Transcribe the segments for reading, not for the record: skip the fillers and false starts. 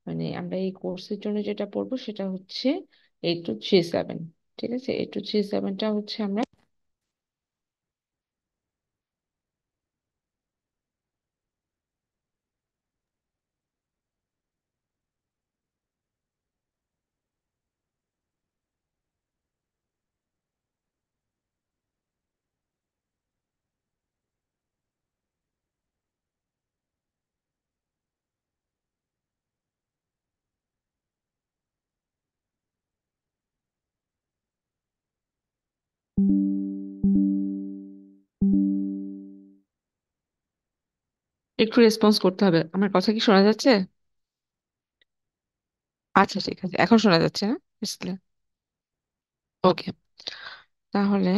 মানে আমরা এই কোর্সের জন্য যেটা পড়বো সেটা হচ্ছে 8237। ঠিক আছে, 8237টা হচ্ছে আমরা একটু রেসপন্স করতে হবে। আমার কথা কি শোনা যাচ্ছে? আচ্ছা ঠিক আছে, এখন শোনা যাচ্ছে না? ওকে, তাহলে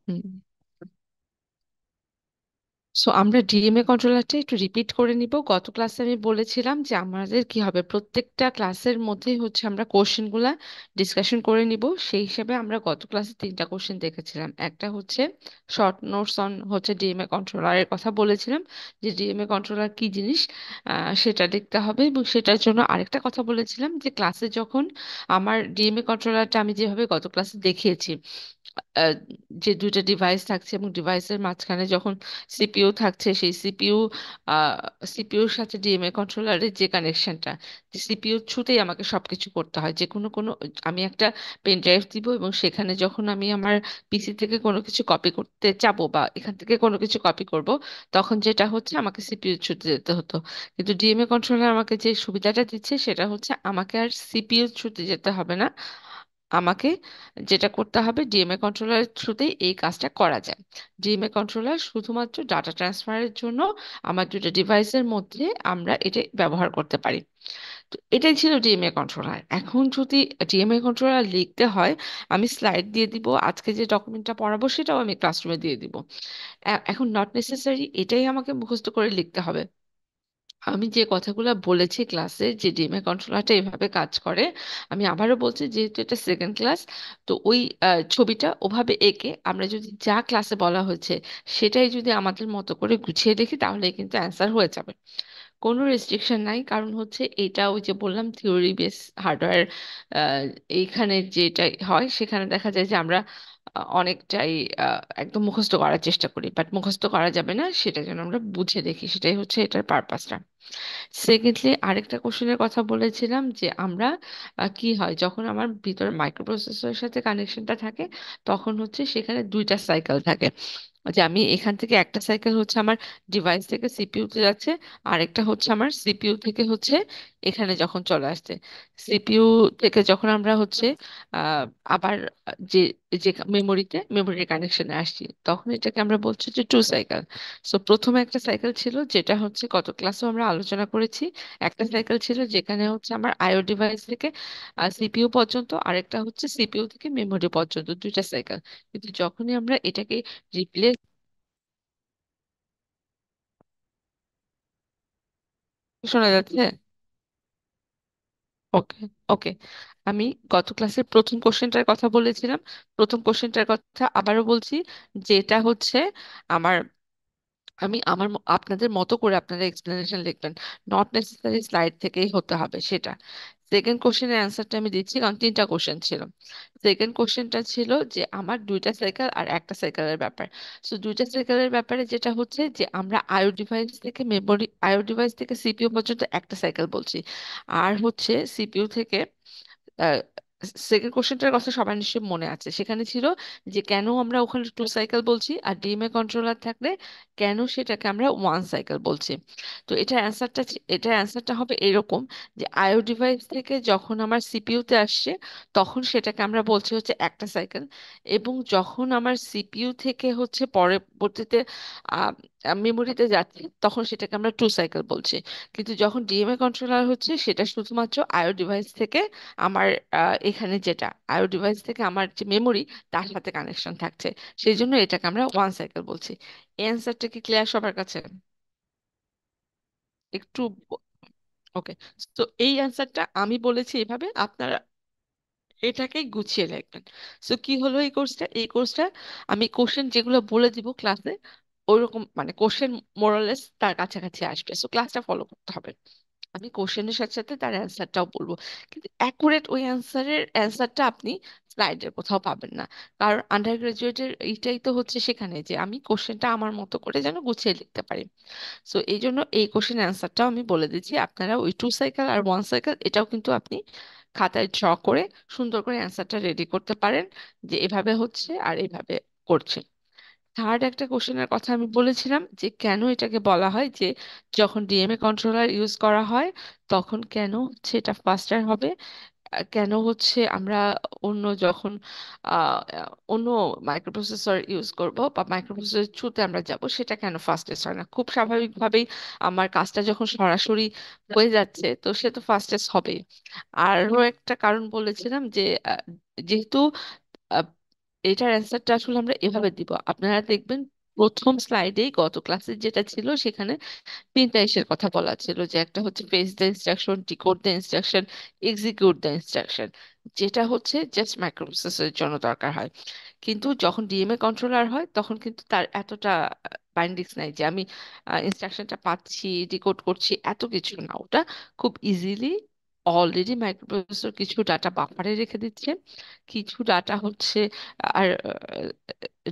হুম, সো আমরা ডিএমএ কন্ট্রোলারটা একটু রিপিট করে নিব। গত ক্লাসে আমি বলেছিলাম যে আমাদের কি হবে, প্রত্যেকটা ক্লাসের মধ্যেই হচ্ছে আমরা কোশ্চেন গুলা ডিসকাশন করে নিব। সেই হিসেবে আমরা গত ক্লাসে তিনটা কোশ্চেন দেখেছিলাম। একটা হচ্ছে শর্ট নোটস অন হচ্ছে ডিএমএ কন্ট্রোলারের কথা বলেছিলাম, যে ডিএমএ কন্ট্রোলার কি জিনিস সেটা দেখতে হবে। এবং সেটার জন্য আরেকটা কথা বলেছিলাম যে ক্লাসে যখন আমার ডিএমএ কন্ট্রোলারটা আমি যেভাবে গত ক্লাসে দেখিয়েছি, আহ, যে দুইটা ডিভাইস থাকছে এবং ডিভাইসের মাঝখানে যখন সিপিইউ থাকছে, সেই সিপিইউর সাথে ডিএমএ কন্ট্রোলারের যে কানেকশনটা, যে সিপিইউ থ্রুতেই আমাকে সবকিছু করতে হয়। যে কোনো কোনো আমি একটা পেন ড্রাইভ দিব এবং সেখানে যখন আমি আমার পিসি থেকে কোনো কিছু কপি করতে চাবো বা এখান থেকে কোনো কিছু কপি করব, তখন যেটা হচ্ছে আমাকে সিপিইউ থ্রুতে যেতে হতো। কিন্তু ডিএমএ কন্ট্রোলার আমাকে যে সুবিধাটা দিচ্ছে সেটা হচ্ছে আমাকে আর সিপিইউ থ্রুতে যেতে হবে না। আমাকে যেটা করতে হবে, ডিএমএ কন্ট্রোলারের থ্রুতেই এই কাজটা করা যায়। ডিএমএ কন্ট্রোলার শুধুমাত্র ডাটা ট্রান্সফারের জন্য আমার দুটো ডিভাইসের মধ্যে আমরা এটা ব্যবহার করতে পারি। তো এটাই ছিল ডিএমএ কন্ট্রোলার। এখন যদি ডিএমএ কন্ট্রোলার লিখতে হয়, আমি স্লাইড দিয়ে দিব, আজকে যে ডকুমেন্টটা পড়াবো সেটাও আমি ক্লাসরুমে দিয়ে দিব। এখন নট নেসেসারি এটাই আমাকে মুখস্থ করে লিখতে হবে। আমি যে কথাগুলো বলেছি ক্লাসে যে ডিএমএ কন্ট্রোলারটা এভাবে কাজ করে, আমি আবারও বলছি, যেহেতু এটা সেকেন্ড ক্লাস, তো ওই ছবিটা ওভাবে এঁকে আমরা যদি যা ক্লাসে বলা হয়েছে সেটাই যদি আমাদের মতো করে গুছিয়ে দেখি, তাহলে কিন্তু অ্যান্সার হয়ে যাবে। কোনো রেস্ট্রিকশন নাই, কারণ হচ্ছে এটা ওই যে বললাম থিওরি বেস হার্ডওয়্যার। এইখানে যেটা হয় সেখানে দেখা যায় যে আমরা অনেকটাই একদম মুখস্থ করার চেষ্টা করি, বাট মুখস্থ করা যাবে না, সেটা যেন আমরা বুঝে দেখি, সেটাই হচ্ছে এটার পারপাসটা। সেকেন্ডলি আরেকটা কোশ্চেনের কথা বলেছিলাম যে আমরা কি হয় যখন আমার ভিতরে মাইক্রোপ্রসেসরের সাথে কানেকশনটা থাকে, তখন হচ্ছে সেখানে দুইটা সাইকেল থাকে। যে আমি এখান থেকে একটা সাইকেল হচ্ছে আমার ডিভাইস থেকে সিপিইউ তে যাচ্ছে, আরেকটা হচ্ছে আমার সিপিইউ থেকে হচ্ছে এখানে যখন চলে আসছে। সিপিইউ থেকে যখন আমরা হচ্ছে আহ আবার যে যে মেমোরির কানেকশনে আসছি, তখন এটাকে আমরা বলছি যে টু সাইকেল। সো প্রথমে একটা সাইকেল ছিল যেটা হচ্ছে গত ক্লাসেও আমরা আলোচনা করেছি। একটা সাইকেল ছিল যেখানে হচ্ছে আমার আইও ডিভাইস থেকে সিপিইউ পর্যন্ত, আরেকটা হচ্ছে সিপিইউ থেকে মেমোরি পর্যন্ত, দুইটা সাইকেল। কিন্তু যখনই আমরা এটাকে রিপ্লেস, শোনা যাচ্ছে? ওকে, ওকে। আমি গত ক্লাসের প্রথম কোশ্চেনটার কথা বলেছিলাম, প্রথম কোশ্চেনটার কথা আবারও বলছি, যেটা হচ্ছে আমার আপনাদের মতো করে আপনারা এক্সপ্লেনেশন লিখবেন, নট নেসেসারি স্লাইড থেকেই হতে হবে সেটা। সেকেন্ড কোশ্চেনের অ্যান্সারটা আমি দিচ্ছি, কারণ তিনটা কোশ্চেন ছিল। সেকেন্ড কোশ্চেনটা ছিল যে আমার দুইটা সাইকেল আর একটা সাইকেলের ব্যাপার। সো দুইটা সাইকেলের ব্যাপারে যেটা হচ্ছে যে আমরা আইও ডিভাইস থেকে সিপিইউ পর্যন্ত একটা সাইকেল বলছি, আর হচ্ছে সিপিইউ থেকে সেকেন্ড কোশ্চেনটার কথা সবার নিশ্চয়ই মনে আছে, সেখানে ছিল যে কেন আমরা ওখানে টু সাইকেল বলছি আর ডিএমএ কন্ট্রোলার থাকলে কেন সেটাকে আমরা ওয়ান সাইকেল বলছি। তো এটার অ্যান্সারটা হবে এরকম, যে আইও ডিভাইস থেকে যখন আমার সিপিইউতে আসছে তখন সেটাকে আমরা বলছি হচ্ছে একটা সাইকেল, এবং যখন আমার সিপিইউ থেকে হচ্ছে পরবর্তীতে মেমোরিতে যাচ্ছে তখন সেটাকে আমরা টু সাইকেল বলছি। কিন্তু যখন ডিএমএ কন্ট্রোলার হচ্ছে সেটা শুধুমাত্র আইও ডিভাইস থেকে আমার এখানে যেটা আইও ডিভাইস থেকে আমার যে মেমোরি তার সাথে কানেকশন থাকছে, সেই জন্য এটাকে আমরা ওয়ান সাইকেল বলছি। এই অ্যান্সারটা কি ক্লিয়ার সবার কাছে? একটু ওকে। তো এই অ্যান্সারটা আমি বলেছি এভাবে, আপনারা এটাকে গুছিয়ে লিখবেন। সো কি হলো এই কোর্সটা, আমি কোশ্চেন যেগুলো বলে দিব ক্লাসে ওইরকম মানে কোশ্চেন মোরালেস তার কাছাকাছি আসবে, সো ক্লাসটা ফলো করতে হবে। আমি কোশ্চেনের সাথে সাথে তার অ্যান্সারটাও বলবো, কিন্তু অ্যাকুরেট ওই অ্যান্সারটা আপনি স্লাইডের কোথাও পাবেন না। কারণ আন্ডার গ্রাজুয়েটের এইটাই তো হচ্ছে সেখানে যে আমি কোশ্চেনটা আমার মতো করে যেন গুছিয়ে লিখতে পারি। সো এই জন্য এই কোশ্চেন অ্যান্সারটাও আমি বলে দিচ্ছি, আপনারা ওই 2 সাইকেল আর 1 সাইকেল এটাও কিন্তু আপনি খাতায় ড্র করে সুন্দর করে অ্যান্সারটা রেডি করতে পারেন, যে এভাবে হচ্ছে আর এভাবে করছে। থার্ড একটা কোশ্চেনের কথা আমি বলেছিলাম যে কেন এটাকে বলা হয় যে যখন ডিএমএ কন্ট্রোলার ইউজ করা হয় তখন কেন হচ্ছে এটা ফাস্টার হবে, কেন হচ্ছে আমরা অন্য যখন অন্য মাইক্রোপ্রসেসর ইউজ করব বা মাইক্রোপ্রসেসর থ্রুতে আমরা যাব সেটা কেন ফাস্টেস্ট হয় না। খুব স্বাভাবিকভাবেই আমার কাজটা যখন সরাসরি হয়ে যাচ্ছে তো সে তো ফাস্টেস্ট হবেই। আরও একটা কারণ বলেছিলাম যে যেহেতু আহ, এটার অ্যান্সারটা আসলে আমরা এভাবে দিব, আপনারা দেখবেন প্রথম স্লাইডেই গত ক্লাসে যেটা ছিল সেখানে তিনটা ইসের কথা বলা ছিল, যে একটা হচ্ছে fetch the instruction, decode the instruction, execute the instruction, যেটা হচ্ছে জাস্ট মাইক্রোপ্রসেসরের জন্য দরকার হয়। কিন্তু যখন ডিএমএ কন্ট্রোলার হয় তখন কিন্তু তার এতটা বাইন্ডিংস নাই যে আমি ইনস্ট্রাকশনটা পাচ্ছি, ডিকোড করছি, এত কিছু না। ওটা খুব ইজিলি অলরেডি মাইক্রোপ্রসেসর কিছু ডাটা বাফারে রেখে দিচ্ছে, কিছু ডাটা হচ্ছে আর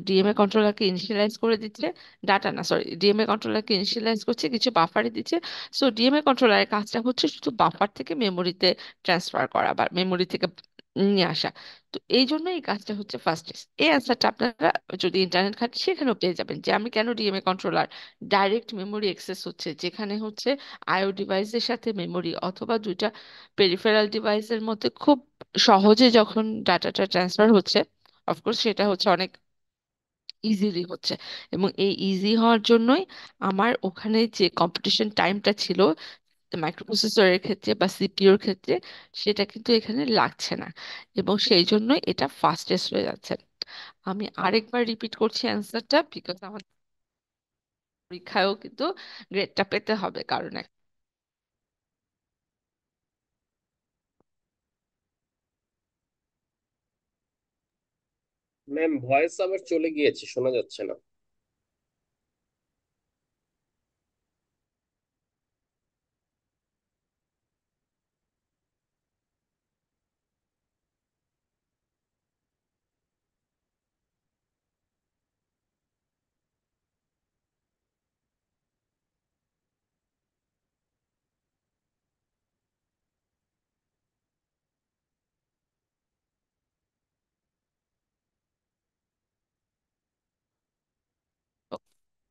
ডিএমএ কন্ট্রোলারকে ইনিশিয়ালাইজ করে দিচ্ছে, ডাটা না সরি ডিএমএ কন্ট্রোলারকে ইনিশিয়ালাইজ করছে, কিছু বাফারে দিচ্ছে। সো ডিএমএ কন্ট্রোলারের কাজটা হচ্ছে শুধু বাফার থেকে মেমোরিতে ট্রান্সফার করা বা মেমোরি থেকে নিয়ে আসা। তো এই জন্য এই কাজটা হচ্ছে ফাস্টেস্ট। এই অ্যান্সারটা আপনারা যদি ইন্টারনেট ঘাটেন সেখানেও পেয়ে যাবেন, যে আমি কেন DMA controller direct memory access হচ্ছে, যেখানে হচ্ছে আইও ডিভাইসের সাথে মেমোরি অথবা দুইটা পেরিফেরাল ডিভাইসের মধ্যে খুব সহজে যখন ডাটাটা ট্রান্সফার হচ্ছে, অফকোর্স সেটা হচ্ছে অনেক ইজিলি হচ্ছে। এবং এই ইজি হওয়ার জন্যই আমার ওখানে যে কম্পিটিশন টাইমটা ছিল মাইক্রোপ্রসেসরের ক্ষেত্রে বা সিপিইউর ক্ষেত্রে, সেটা কিন্তু এখানে লাগছে না, এবং সেই জন্যই এটা ফাস্টেস্ট হয়ে যাচ্ছে। আমি আরেকবার রিপিট করছি অ্যান্সারটা, বিকজ আমার পরীক্ষায়ও কিন্তু গ্রেডটা পেতে হবে কারণ ম্যাম, ভয়েস আবার চলে গিয়েছে, শোনা যাচ্ছে না।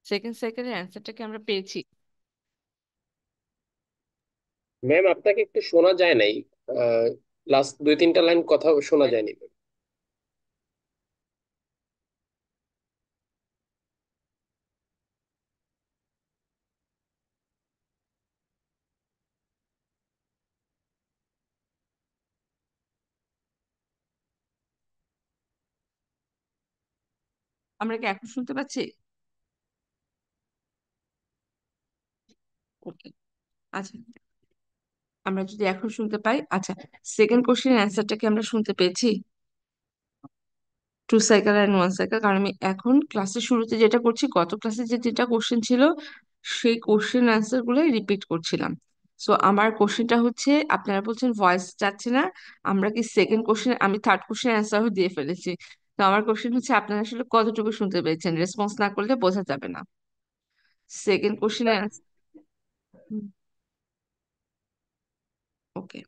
সেকেন্ড সাইকেলের অ্যান্সারটা কি আমরা পেয়েছি? ম্যাম, আপনাকে একটু শোনা যায় নাই। লাস্ট 2-3টা লাইন কথা শোনা যায়নি। আমরা কি এখন শুনতে পাচ্ছি? ওকে, আচ্ছা, আমরা যদি এখন শুনতে পাই, আচ্ছা, সেকেন্ড কোশ্চেনের অ্যান্সারটা কি আমরা শুনতে পেয়েছি? 2 সাইকেল আর 1 সাইকেল, কারণ আমি এখন ক্লাসের শুরুতে যেটা করছি, গত ক্লাসে যে যেটা কোশ্চেন ছিল সেই কোশ্চেন অ্যান্সার গুলোই রিপিট করছিলাম। সো আমার কোশ্চেনটা হচ্ছে, আপনারা বলছেন ভয়েস যাচ্ছে না, আমরা কি সেকেন্ড কোশ্চেন, আমি থার্ড কোশ্চেন অ্যান্সারও দিয়ে ফেলেছি। তো আমার কোশ্চেন হচ্ছে আপনারা আসলে কতটুকু শুনতে পেয়েছেন, রেসপন্স না করলে বোঝা যাবে না। সেকেন্ড কোশ্চেনের অ্যান্সার, ওকে,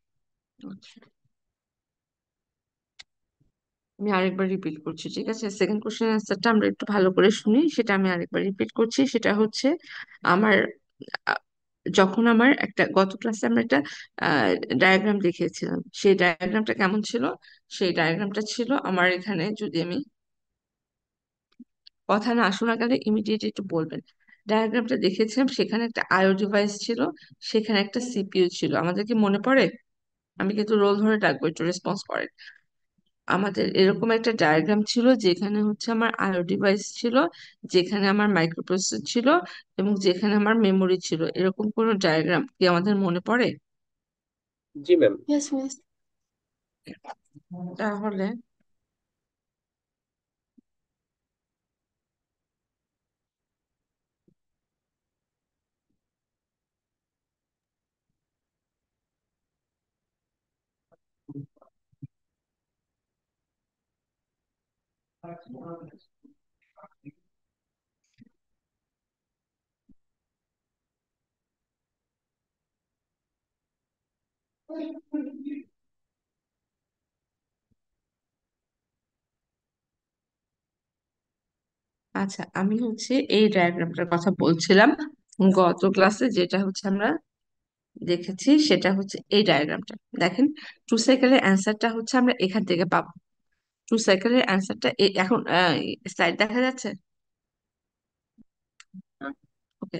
আমি আরেকবার রিপিট করছি, ঠিক আছে? সেকেন্ড কোশ্চেন অ্যান্সারটা আমরা একটু ভালো করে শুনি, সেটা আমি আরেকবার রিপিট করছি। সেটা হচ্ছে আমার আহ, যখন আমার একটা গত ক্লাসে আমরা একটা ডায়াগ্রাম দেখিয়েছিলাম, সেই ডায়াগ্রামটা কেমন ছিল? সেই ডায়াগ্রামটা ছিল আমার এখানে, যদি আমি কথা না শোনা গেলে ইমিডিয়েট একটু বলবেন। ডায়াগ্রামটা দেখেছিলাম, সেখানে একটা আইও ডিভাইস ছিল, সেখানে একটা সিপিইউ ছিল, আমাদের কি মনে পড়ে? আমি কিন্তু রোল ধরে ডাকবো, একটু রেসপন্স করেন। আমাদের এরকম একটা ডায়াগ্রাম ছিল যেখানে হচ্ছে আমার আইও ডিভাইস ছিল, যেখানে আমার মাইক্রোপ্রসেসর ছিল, এবং যেখানে আমার মেমোরি ছিল, এরকম কোনো ডায়াগ্রাম কি আমাদের মনে পড়ে? জি ম্যাম। Yes, miss. তাহলে আচ্ছা, আমি হচ্ছে এই ডায়াগ্রামটার কথা বলছিলাম। গত ক্লাসে যেটা হচ্ছে আমরা দেখেছি সেটা হচ্ছে এই ডায়াগ্রামটা। দেখেন, টু সাইকেলের অ্যান্সারটা হচ্ছে আমরা এখান থেকে পাবো। টু সাইকেলের অ্যান্সারটা এখন স্লাইড দেখা যাচ্ছে। ওকে,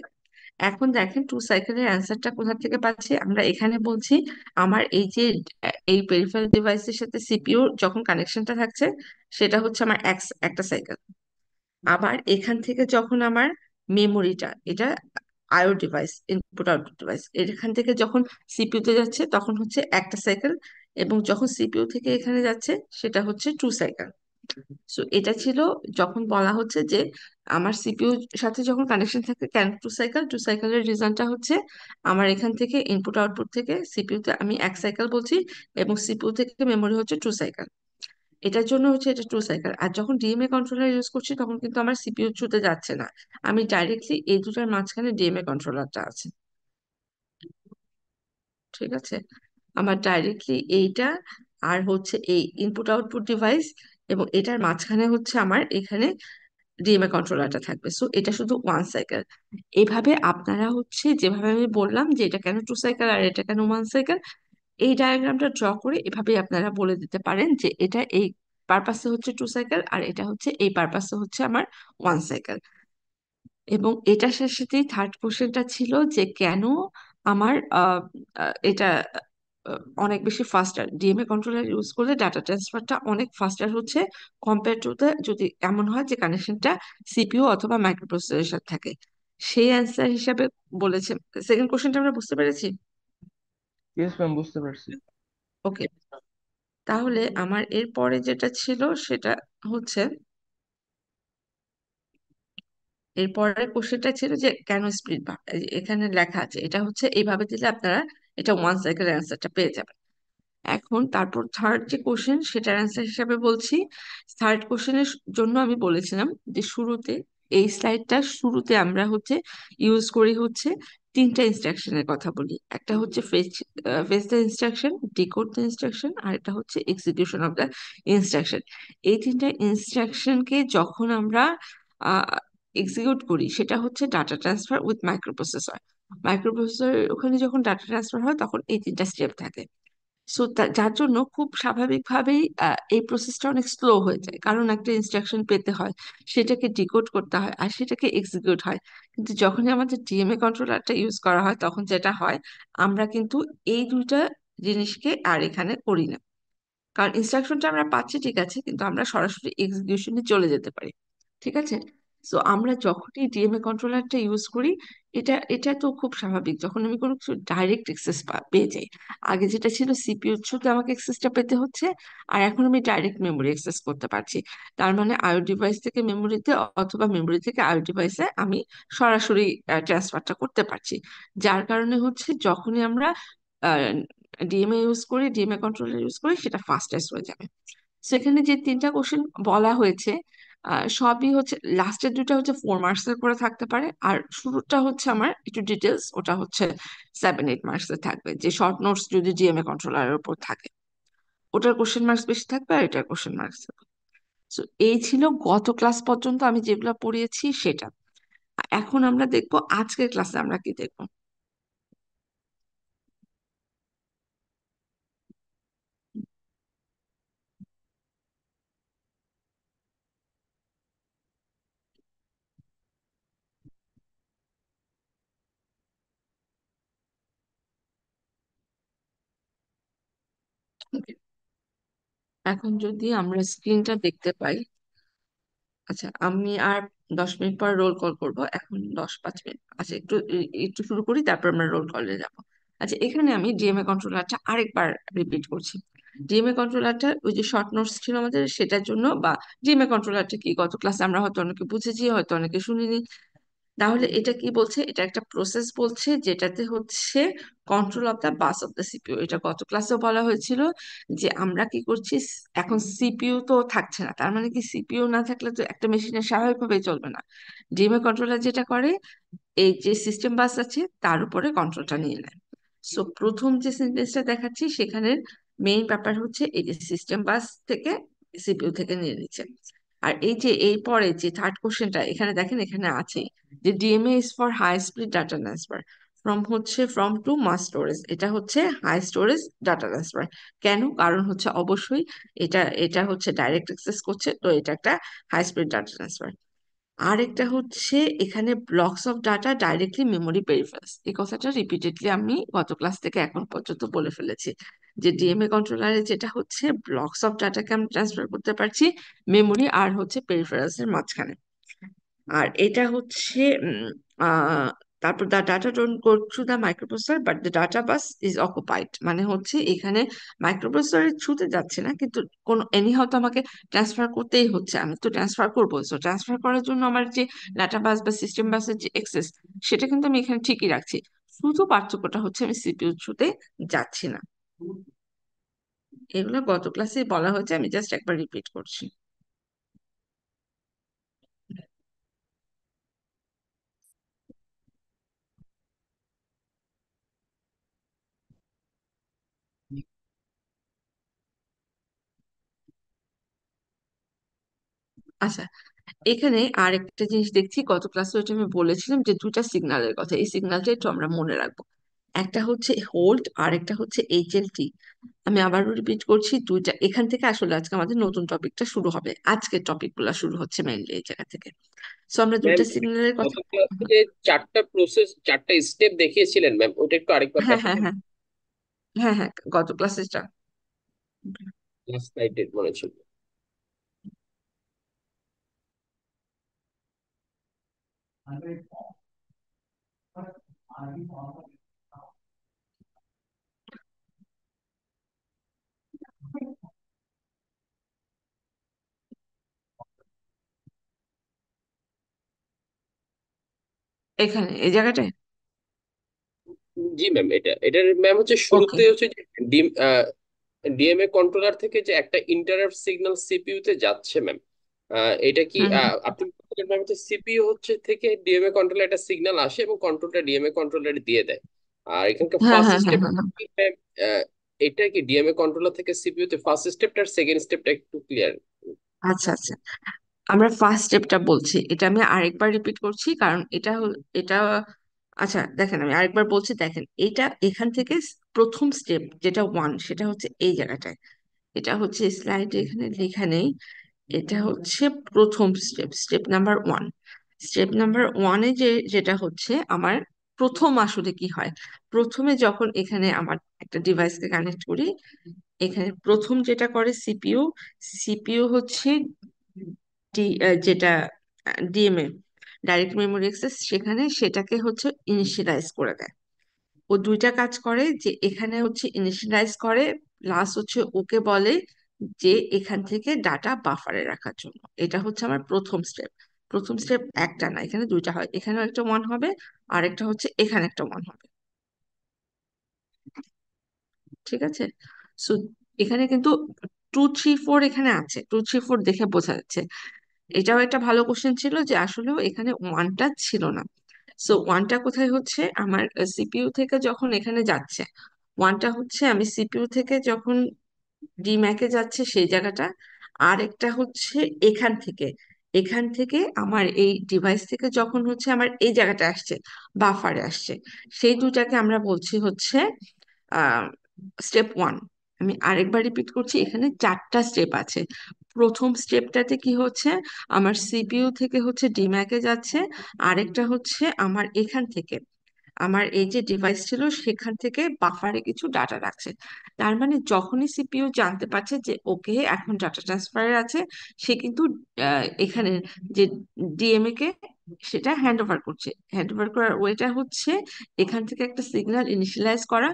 এখন দেখেন টু সাইকেলের অ্যান্সারটা কোথা থেকে পাচ্ছি আমরা। এখানে বলছি আমার এই যে এই পেরিফেরাল ডিভাইসের সাথে সিপিইউ যখন কানেকশনটা থাকছে, সেটা হচ্ছে আমার একটা সাইকেল। আবার এখান থেকে যখন আমার মেমোরিটা, এটা আইও ডিভাইস, ইনপুট আউটপুট ডিভাইস, এখান থেকে যখন সিপিইউ তে যাচ্ছে তখন হচ্ছে একটা সাইকেল, এবং যখন সিপিইউ থেকে এখানে যাচ্ছে সেটা হচ্ছে টু সাইকেল। সো এটা ছিল যখন বলা হচ্ছে যে আমার সিপিইউ সাথে যখন কানেকশন থাকে কেন টু সাইকেল। টু সাইকেলের রিজনটা হচ্ছে আমার এখান থেকে ইনপুট আউটপুট থেকে সিপিইউ তে আমি এক সাইকেল বলছি, এবং সিপিইউ থেকে মেমোরি হচ্ছে টু সাইকেল। এটার জন্য হচ্ছে এটা টু সাইকেল। আর যখন ডিএমএ কন্ট্রোলার ইউজ করছি তখন কিন্তু আমার সিপিইউ ছুতে যাচ্ছে না, আমি ডাইরেক্টলি এই দুটার মাঝখানে ডিএমএ কন্ট্রোলারটা আছে। ঠিক আছে, আমার ডাইরেক্টলি এইটা আর হচ্ছে এই ইনপুট আউটপুট ডিভাইস, এবং এটার মাঝখানে হচ্ছে আমার এখানে ডিএমএ কন্ট্রোলারটা থাকবে। সো এটা শুধু ওয়ান সাইকেল। এইভাবে আপনারা হচ্ছে যেভাবে আমি বললাম যে এটা কেন টু সাইকেল আর এটা কেন ওয়ান সাইকেল, এই ডায়াগ্রামটা ড্র করে এভাবে আপনারা বলে দিতে পারেন যে এটা এই পারপাসে হচ্ছে টু সাইকেল আর এটা হচ্ছে এই পারপাসে হচ্ছে আমার ওয়ান সাইকেল। এবং এটার সাথে সাথেই থার্ড কোশ্চেনটা ছিল যে কেন আমার এটা অনেক বেশি ফাস্টার, ডিএমএ কন্ট্রোলার ইউজ করলে ডাটা ট্রান্সফারটা অনেক ফাস্টার হচ্ছে কম্পেয়ার টু দ্য যদি এমন হয় যে কানেকশনটা সিপিইউ অথবা মাইক্রোপ্রসেসরের সাথে থাকে। সেই অ্যান্সার হিসাবে বলেছে। সেকেন্ড কোশ্চেনটা আমরা বুঝতে পেরেছি। ইয়েস ম্যাম, বুঝতে পারছি। ওকে, তাহলে আমার এরপরে যেটা ছিল সেটা হচ্ছে, এর পরের কোশ্চেনটা ছিল যে কেন স্প্লিট ভাগ, এখানে লেখা আছে এটা হচ্ছে এইভাবে দিলে আপনারা এটা ওয়ান সাইকেল অ্যান্সারটা পেয়ে যাবেন। এখন তারপর থার্ড যে কোশ্চেন সেটার অ্যান্সার হিসাবে বলছি। থার্ড কোশ্চেনের জন্য আমি বলেছিলাম যে শুরুতে এই স্লাইডটা শুরুতে আমরা হচ্ছে ইউজ করি হচ্ছে তিনটা ইনস্ট্রাকশনের কথা বলি। একটা হচ্ছে fetch the instruction, decode the instruction, আর এটা হচ্ছে এক্সিকিউশন অফ দ্য ইনস্ট্রাকশন। এই তিনটা ইনস্ট্রাকশনকে যখন আমরা এক্সিকিউট করি সেটা হচ্ছে data transfer with microprocessor. Microprocessor ওখানে যখন ডাটা ট্রান্সফার হয় তখন এই তিনটা স্টেপ থাকে। সো যার জন্য খুব স্বাভাবিকভাবেই এই প্রসেসটা অনেক স্লো হয়ে যায়, কারণ একটা ইনস্ট্রাকশন পেতে হয়, সেটাকে ডিকোড করতে হয়, আর সেটাকে এক্সিকিউট হয়। কিন্তু যখনই আমাদের ডিএমএ কন্ট্রোলারটা ইউজ করা হয় তখন যেটা হয়, আমরা কিন্তু এই দুইটা জিনিসকে আর এখানে করি না। কারণ ইনস্ট্রাকশনটা আমরা পাচ্ছি ঠিক আছে, কিন্তু আমরা সরাসরি এক্সিকিউশনে চলে যেতে পারি। ঠিক আছে, সো আমরা যখনই ডিএমএ কন্ট্রোলারটা ইউজ করি, এটা এটা তো খুব স্বাভাবিক যখন আমি কোনো কিছু ডাইরেক্ট অ্যাক্সেস পেয়ে যাই। আগে যেটা ছিল সিপিইউ থ্রুতে আমাকে অ্যাক্সেসটা পেতে হচ্ছে, আর এখন আমি ডাইরেক্ট মেমোরি অ্যাক্সেস করতে পারছি। তার মানে আইও ডিভাইস থেকে মেমোরিতে অথবা মেমোরি থেকে আইও ডিভাইসে আমি সরাসরি ট্রান্সফারটা করতে পারছি। যার কারণে হচ্ছে যখনই আমরা ডিএমএ ইউজ করি, ডিএমএ কন্ট্রোলার ইউজ করি, সেটা ফাস্টেস্ট হয়ে যাবে। সেখানে যে তিনটা কোশ্চেন বলা হয়েছে, সবই হচ্ছে লাস্টের দুটা হচ্ছে 4 মার্কস এর করে থাকতে পারে, আর শুরুটা হচ্ছে আমার একটু ডিটেলস, ওটা হচ্ছে 7-8 মার্কস এর থাকবে, যে শর্ট নোটস যদি ডিএমএ কন্ট্রোলারের উপর থাকে ওটার কোশ্চেন মার্কস বেশি থাকবে আর এটার কোশ্চেন মার্কস। তো এই ছিল গত ক্লাস পর্যন্ত আমি যেগুলো পড়িয়েছি সেটা। এখন আমরা দেখবো আজকের ক্লাসে আমরা কি দেখবো। Okay, এখন যদি আমরা স্ক্রিনটা দেখতে পাই। আচ্ছা, আমি আর 10 মিনিট পর রোল কল করব, এখন 10-5 মিনিট। আচ্ছা, একটু একটু শুরু করি তারপর আমরা রোল কলে যাব। আচ্ছা, এখানে আমি ডিএমএ কন্ট্রোলারটা আরেকবার রিপিট করছি। ডিএমএ কন্ট্রোলারটা ওই যে শর্ট নোটস ছিল আমাদের সেটার জন্য, বা ডিএমএ কন্ট্রোলারটা কি গত ক্লাসে আমরা হয়তো অনেকে বুঝেছি, হয়তো অনেকে শুনিনি। তাহলে এটা কি বলছে? এটা একটা প্রসেস বলছে যেটাতে হচ্ছে control of the bus of the CPU. এটা গত ক্লাসেও বলা হয়েছিল যে আমরা কি করছি, এখন সিপিইউ তো থাকছে না, তার মানে কি সিপিইউ না থাকলে তো একটা মেশিনের স্বাভাবিকভাবেই চলবে না। ডিএমএ কন্ট্রোলার যেটা করে, এই যে সিস্টেম বাস আছে তার উপরে কন্ট্রোলটা নিয়ে নেয়। সো প্রথম যে সেন্টেন্সটা দেখাচ্ছি সেখানে মেইন ব্যাপার হচ্ছে এই যে সিস্টেম বাস থেকে সিপিইউ থেকে নিয়ে নিচ্ছে। আর এই যে এই পরে যে থার্ড কোশ্চেনটা এখানে দেখেন, এখানে আছে যে DMA is for high speed data transfer from to mass storage. এটা হচ্ছে হাই স্টোরেজ ডাটা ট্রান্সফার। কেন? কারণ হচ্ছে অবশ্যই এটা এটা হচ্ছে ডাইরেক্ট অ্যাক্সেস করছে, তো এটা একটা হাই স্পিড ডাটা ট্রান্সফার। আরেকটা হচ্ছে এখানে blocks of data directly memory peripherals. এই কথাটা রিপিটেডলি আমি গত ক্লাস থেকে এখন পর্যন্ত বলে ফেলেছি যে ডিএমএ কন্ট্রোলারে যেটা হচ্ছে ব্লকস অফ ডাটাকে আমরা ট্রান্সফার করতে পারছি মেমোরি আর হচ্ছে পেরিফেরালস এর মাঝখানে। আর এটা হচ্ছে তারপর the data don't go through the microprocessor but the data bus is occupied, মানে হচ্ছে এখানে মাইক্রোপ্রসেসরের থ্রুতে যাচ্ছে না, কিন্তু কোন এনিহাও তো আমাকে ট্রান্সফার করতেই হচ্ছে, আমি তো ট্রান্সফার করবো। সো ট্রান্সফার করার জন্য আমার যে ডাটা বাস বা সিস্টেম বাসের যে এক্সেস, সেটা কিন্তু আমি এখানে ঠিকই রাখছি। শুধু পার্থক্যটা হচ্ছে আমি সিপিইউ থ্রুতে যাচ্ছি না। এগুলো গত ক্লাসে বলা হয়েছে, আমি জাস্ট একবার রিপিট করছি। আচ্ছা, এখানে আরেকটা জিনিস দেখছি, গত ক্লাসে ওইটা আমি বলেছিলাম যে দুটা সিগন্যালের কথা, এই সিগন্যালটা একটু আমরা মনে রাখবো। একটা হচ্ছে হোল্ড আর একটা হচ্ছে এইচএলটি। আমি আবারও রিপিট করছি, দুইটা এখান থেকে আসলে আজকে আমাদের নতুন টপিকটা শুরু হবে, আজকের টপিক গুলা শুরু হচ্ছে মেইনলি এই জায়গা থেকে। সো আমরা ম্যাম, দুইটা সিগন্যালের কথা। গত ক্লাসে যে চারটা প্রসেস, চারটা স্টেপ দেখিয়েছিলেন ম্যাম, ওটা একটু আরেকবার হ্যাঁ হ্যাঁ দেখাবেন। হ্যাঁ, হ্যাঁ হ্যাঁ, গত ক্লাসে। লাস্ট নাইটের মনে ছিল। এখানে এই জায়গাটায়। জি ম্যাম, এটার ম্যাম হচ্ছে ওকে। শুরুতে হচ্ছে যে ডিএমএ কন্ট্রোলার থেকে যে একটা ইন্টারাপ্ট সিগন্যাল সিপিইউ তে যাচ্ছে ম্যাম। এটা কি হুম হুম। আপনি বলছিলেন ম্যাম হচ্ছে সিপিইউ হচ্ছে থেকে ডিএমএ কন্ট্রোলার একটা সিগন্যাল আসে এবং কন্ট্রোলটা ডিএমএ কন্ট্রোলার দিয়ে দেয়। আর এখানকার হ্যাঁ ফার্স্ট হ্যাঁ হ্যাঁ স্টেপ হ্যাঁ হ্যাঁ। এটা কি ডিএমএ কন্ট্রোলার থেকে সিপিইউ তে ফার্স্ট স্টেপটা আর সেকেন্ড স্টেপটা একটু ক্লিয়ার? আচ্ছা আচ্ছা, আমরা ফার্স্ট স্টেপটা বলছি, এটা আমি আরেকবার রিপিট করছি কারণ এটা আচ্ছা দেখেন, আমি আরেকবার বলছি, দেখেন এটা এখান থেকে প্রথম স্টেপ যেটা ওয়ান, সেটা হচ্ছে এই জায়গাটায়। এটা হচ্ছে স্লাইডে এখানে লেখা নেই। এটা হচ্ছে প্রথম step, step number one. Step number ওয়ানে যেটা হচ্ছে আমার প্রথম আসলে কি হয়, প্রথমে যখন এখানে আমার একটা ডিভাইসকে কানেক্ট করি, এখানে প্রথম যেটা করে সিপিইউ, সিপিইউ হচ্ছে যেটা ডিএমএ ডাইরেক্ট মেমোরি অ্যাক্সেস, সেখানে সেটাকে হচ্ছে ইনিশিয়ালাইজ করে দেয়। ও দুইটা কাজ করে, যে এখানে হচ্ছে ইনিশিয়ালাইজ করে প্লাস হচ্ছে ওকে বলে যে এখান থেকে ডাটা বাফারে রাখার জন্য। এটা হচ্ছে আমার প্রথম স্টেপ। প্রথম স্টেপ একটা না, এখানে দুইটা হয়, এখানে একটা ওয়ান হবে আর একটা হচ্ছে এখানে একটা ওয়ান হবে। ঠিক আছে? সো এখানে কিন্তু 2 3 4 এখানে আছে, 2 3 4 দেখে বোঝা যাচ্ছে। এটাও একটা ভালো কোশ্চেন ছিল যে আসলেও এখানে ওয়ানটা ছিল না। সো ওয়ানটা কোথায় হচ্ছে, আমার সিপিইউ থেকে যখন এখানে যাচ্ছে, ওয়ানটা হচ্ছে আমি সিপিইউ থেকে যখন ডিম্যাকে যাচ্ছে সেই জায়গাটা। আর একটা হচ্ছে এখান থেকে, এখান থেকে আমার এই ডিভাইস থেকে যখন হচ্ছে আমার এই জায়গাটা আসছে, বাফারে আসছে, সেই দুটাকে আমরা বলছি হচ্ছে স্টেপ ওয়ান। আমি আরেকবার রিপিট করছি, এখানে চারটা স্টেপ আছে। প্রথম স্টেপটাতে কি হচ্ছে, আমার সিপিইউ থেকে হচ্ছে ডিম্যাকে যাচ্ছে, আরেকটা হচ্ছে আমার এখান থেকে, আমার এই যে ডিভাইস ছিল সেখান থেকে বাফারে কিছু ডাটা রাখছে। তার মানে যখনই সিপিইউ জানতে পারছে যে ওকে এখন ডাটা ট্রান্সফার আছে, সে কিন্তু এখানে যে ডিএমএ কে সেটা হ্যান্ড ওভার করছে। হ্যান্ড ওভার করার ওয়েটা হচ্ছে এখান থেকে একটা সিগন্যাল ইনিশিয়ালাইজ করা।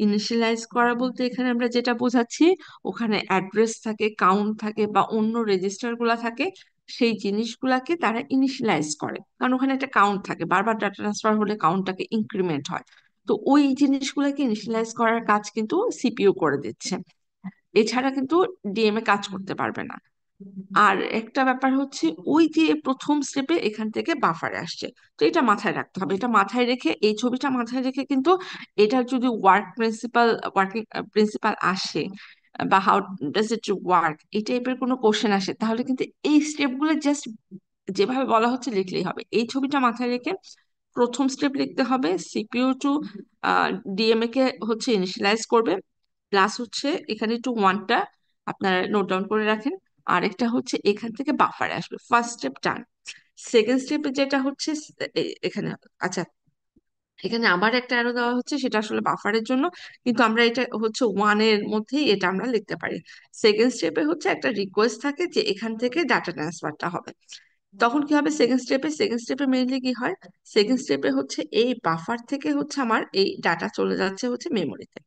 ইনিশিয়ালাইজ করা বলতে এখানে আমরা যেটা বোঝাচ্ছি, ওখানে অ্যাড্রেস থাকে, কাউন্ট থাকে বা অন্য রেজিস্টার গুলা থাকে, সেই জিনিসগুলাকে তারা ইনিশিয়ালাইজ করে, কারণ ওখানে একটা কাউন্ট থাকে, বারবার ডাটা ট্রান্সফার হলে কাউন্টটাকে ইনক্রিমেন্ট হয়। তো ওই জিনিসগুলোকে ইনিশিয়ালাইজ করার কাজ কিন্তু সিপিইউ করে দিচ্ছে। এছাড়া কিন্তু ডিএমএ কাজ করতে পারবে না। আর একটা ব্যাপার হচ্ছে, ওই যে প্রথম স্টেপে এখান থেকে বাফারে আসছে, তো এটা মাথায় রাখতে হবে। এটা মাথায় রেখে, এই ছবিটা মাথায় রেখে কিন্তু এটার যদি ওয়ার্কিং প্রিন্সিপাল আসে, বা হাউ ডাজ ইট ওয়ার্ক, এই টাইপের কোনো কোশ্চেন আসে, তাহলে কিন্তু এই স্টেপগুলো জাস্ট যেভাবে বলা হচ্ছে লিখলেই হবে। এই ছবিটা মাথায় রেখে প্রথম স্টেপ লিখতে হবে, সিপিইউ টু ডিএমএ কে হচ্ছে ইনিশিয়ালাইজ করবে, প্লাস হচ্ছে এখানে একটু ওয়ানটা আপনারা নোট ডাউন করে রাখেন। আর একটা হচ্ছে এখান থেকে বাফারে আসবে, ফার্স্ট স্টেপ ডান। সেকেন্ড স্টেপে যেটা হচ্ছে এখানে, আচ্ছা, এখানে আবার একটা অ্যারো দেওয়া হচ্ছে, সেটা আসলে বাফারের জন্য, কিন্তু আমরা এটা হচ্ছে ওয়ানের মধ্যেই এটা আমরা লিখতে পারি। সেকেন্ড স্টেপে হচ্ছে একটা রিকোয়েস্ট থাকে যে এখান থেকে ডাটা ট্রান্সফারটা হবে। তখন কি হবে সেকেন্ড স্টেপে মেইনলি কি হয়, সেকেন্ড স্টেপে হচ্ছে এই বাফার থেকে হচ্ছে আমার এই ডাটা চলে যাচ্ছে হচ্ছে মেমোরিতে।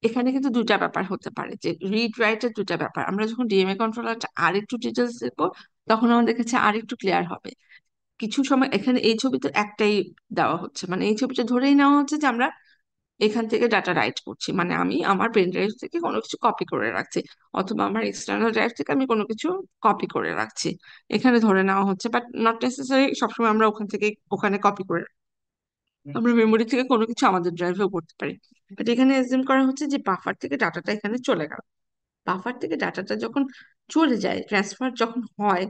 এখানে কিন্তু দুটা ব্যাপার হতে পারে, যে রিড রাইটের দুটা ব্যাপার। আমরা যখন ডিএমএ কন্ট্রোলারটা আর একটু ডিটেলস দেখবো, তখন আমাদের কাছে আর একটু ক্লিয়ার হবে। কিছু সময় এখানে এই ছবিতে একটাই দেওয়া হচ্ছে, মানে এই ছবিটা ধরেই নেওয়া হচ্ছে যে আমরা এখান থেকে ডাটা রাইট করছি, মানে আমি আমার পেন ড্রাইভ থেকে কোনো কিছু কপি করে রাখছি, অথবা আমার এক্সটার্নাল ড্রাইভ থেকে আমি কোনো কিছু কপি করে রাখছি, এখানে ধরে নেওয়া হচ্ছে। বাট নট নেসেসারি সবসময় আমরা ওখান থেকে ওখানে কপি করে, আমরা মেমোরি থেকে কোনো কিছু আমাদের ড্রাইভেও করতে পারি। বাট এখানে এজিউম করা হচ্ছে যে বাফার থেকে ডাটাটা এখানে চলে গেল। বাফার থেকে ডাটাটা যখন চলে যায়, ট্রান্সফার যখন হয়,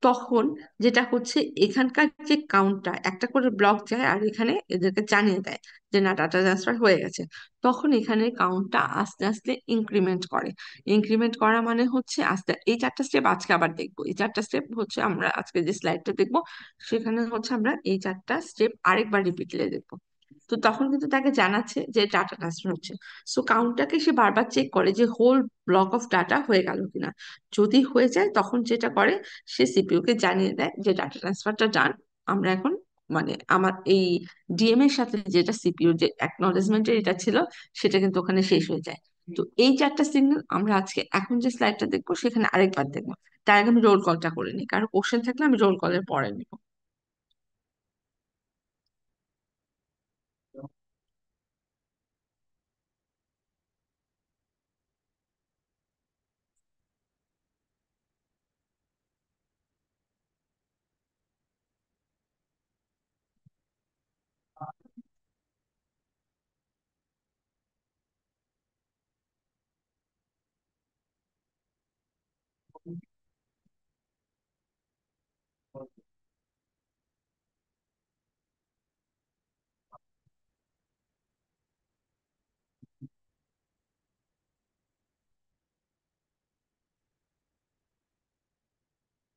তখন যেটা হচ্ছে, এখানকার যে কাউন্টটা একটা করে ব্লক যায় আর এখানে এদেরকে জানিয়ে দেয় যে না, ডাটা ট্রান্সফার হয়ে গেছে। তখন এখানে কাউন্টটা আস্তে আস্তে ইনক্রিমেন্ট করে। ইনক্রিমেন্ট করা মানে হচ্ছে আস্তে, এই চারটা স্টেপ আজকে আবার দেখবো, এই চারটা স্টেপ হচ্ছে আমরা আজকে যে স্লাইডটা দেখবো, সেখানে হচ্ছে আমরা এই চারটা স্টেপ আরেকবার রিপিটলে দেখবো। তো তখন কিন্তু তাকে জানাচ্ছে যে ডাটা ট্রান্সফার হচ্ছে। সো কাউন্টটাকে সে বারবার চেক করে যে হোল ব্লক অফ ডাটা হয়ে গেল কিনা। যদি হয়ে যায়, তখন যেটা করে, সে সিপিইউ কে জানিয়ে দেয় যে ডাটা ট্রান্সফারটা ডান। আমরা এখন, মানে আমার এই ডিএম এর সাথে যেটা সিপিইউ যে অ্যাকনলেজমেন্টের এটা ছিল, সেটা কিন্তু ওখানে শেষ হয়ে যায়। তো এই চারটা সিগন্যাল আমরা আজকে এখন যে স্লাইডটা দেখবো সেখানে আরেকবার দেখবো। তার আগে আমি রোল কলটা করে নিই, কারো কোশ্চেন থাকলে আমি রোল কলের পরে নিব।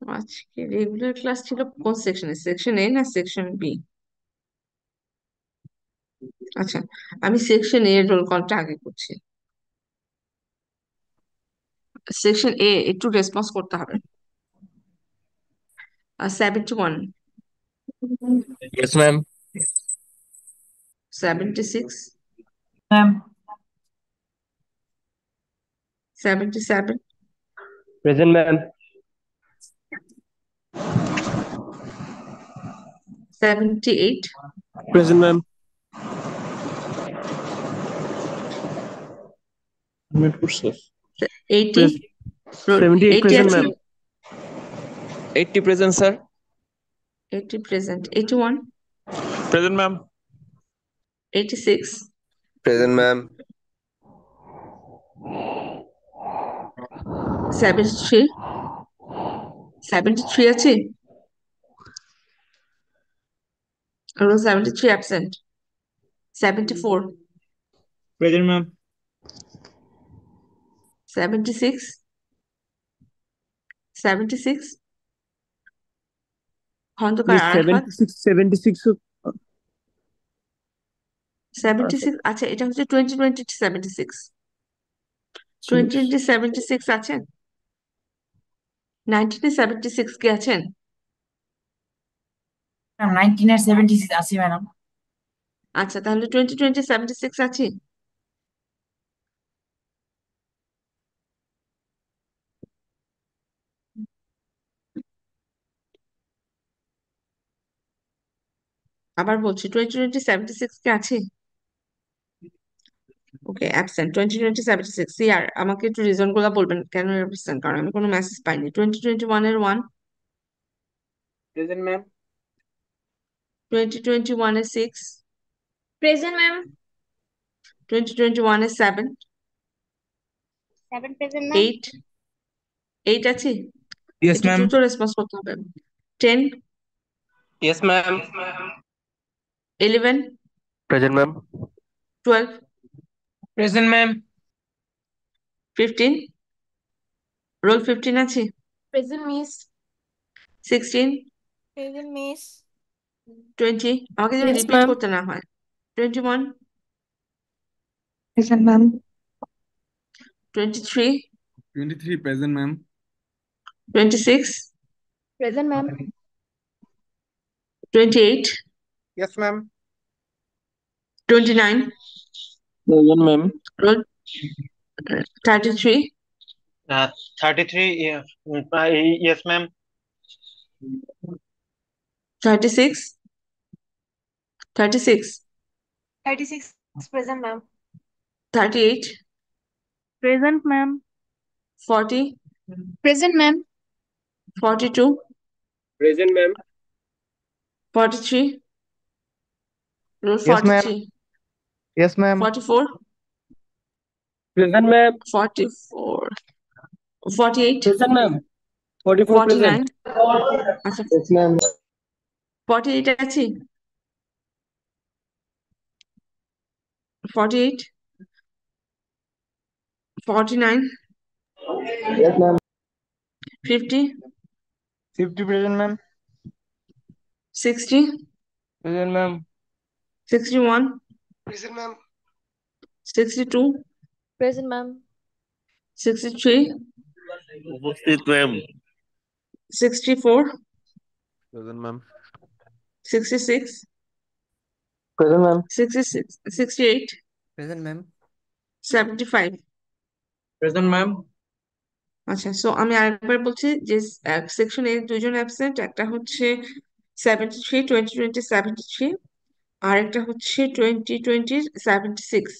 আজকে রেগুলার ক্লাস ছিল কোন সেকশনে, সেকশন এ না সেকশন বি? আচ্ছা, আমি সেকশন এ এর রোল কলটা আগে করছি। সেকশন এ একটু রেসপন্স করতে হবে। 71, Yes, ma'am. 76, Ma'am. 77, Present, ma'am. 78, Present, ma'am. Mute করছে। 80, Present. 78 80 present, আছে, ma'am. 80 present, sir. 80 present, 81, Present, ma'am. 86, Present, ma'am. 73, 73 আছে, আর 73 absent, 74, Present, ma'am. 76, 76, Khondokar Yes, Arafat, 76 আছে। 76 আচ্ছা, এটা হচ্ছে 2020 76, 2020 76 আছেন, 19 76 কি আছেন? Ma'am, 19 আর 76 আছে ম্যাডাম। আচ্ছা, তাহলে 2020 76 আছে। আবার বলছি 2020 76 কে আছে? ওকে, অ্যাবসেন্ট 2020 76। আর আমাকে একটু রিজন গুলা বলবেন কেন অ্যাবসেন্ট, কারণ আমি কোনো মেসেজ পাইনি। 2021 এর 1, Present, ma'am. 2021 এর 6, Present, ma'am. 2021 এর 7, 7 present, ma'am. 8, 8 আছে? Yes, একটু ma'am. দ্রুত রেসপন্স করতে হবে। 10, Yes, ma'am. 11, Present, ma'am. 12, Present, ma'am. 15, role 15 আছে? Present, miss. 16, Present, miss. 20, আমাকে যেন Yes, রিপিট ma'am. করতে না হয়। 21, Present, ma'am. 23, 23 present, ma'am. 26, Present, ma'am. 28, Yes, ma'am. 29, Present, ma'am. roll 33, 33, yeah. Yes, ma'am. 36, 36, 36 present, ma'am. 38, Present, ma'am. 40, Present, ma'am. 42, present ma'am. 43, roll Yes, ma'am. 43, Yes, ma'am. 44, Present, ma'am. 44, 48, Present, ma'am. 44 present. 49, আচ্ছা Yes, ma'am. 48 আছে? 48, 49, Yes, ma'am. 50, 50 present, ma'am. 60, Present, ma'am. 61, Present, ma'am. 62, Present, ma'am. 63, উপস্থিত ma'am. 64, Present, ma'am. 66, Present, ma'am. 66, 68, Present, ma'am. 75। Present, ma'am. আচ্ছা, so আমি আরেকবার বলছি যে section এ দুইজন absent, একটা হচ্ছে 73, 2020 73, আর একটা হচ্ছে 2020 76।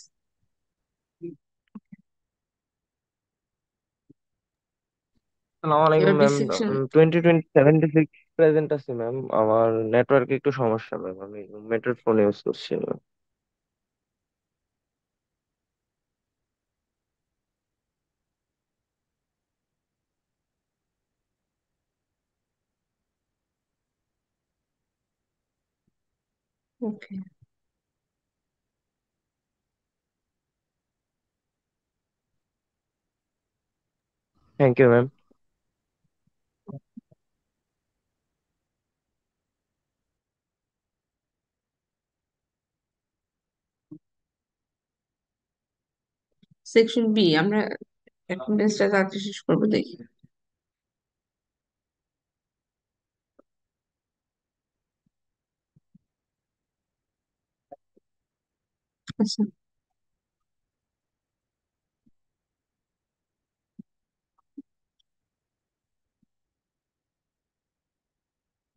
আসসালামু আলাইকুম এবার বি ম্যাম। সেকশন। 2020 76 প্রেজেন্ট আছে ম্যাম। আমার নেটওয়ার্কে একটু সমস্যা ম্যাম, আমি মেট্রোর ফোন ইউজ করছি ma'am. Okay, thank you ma'am. Section B আমরা অ্যাটেন্ডেন্সটা তাড়াতাড়ি শেষ করবো, দেখি। আচ্ছা,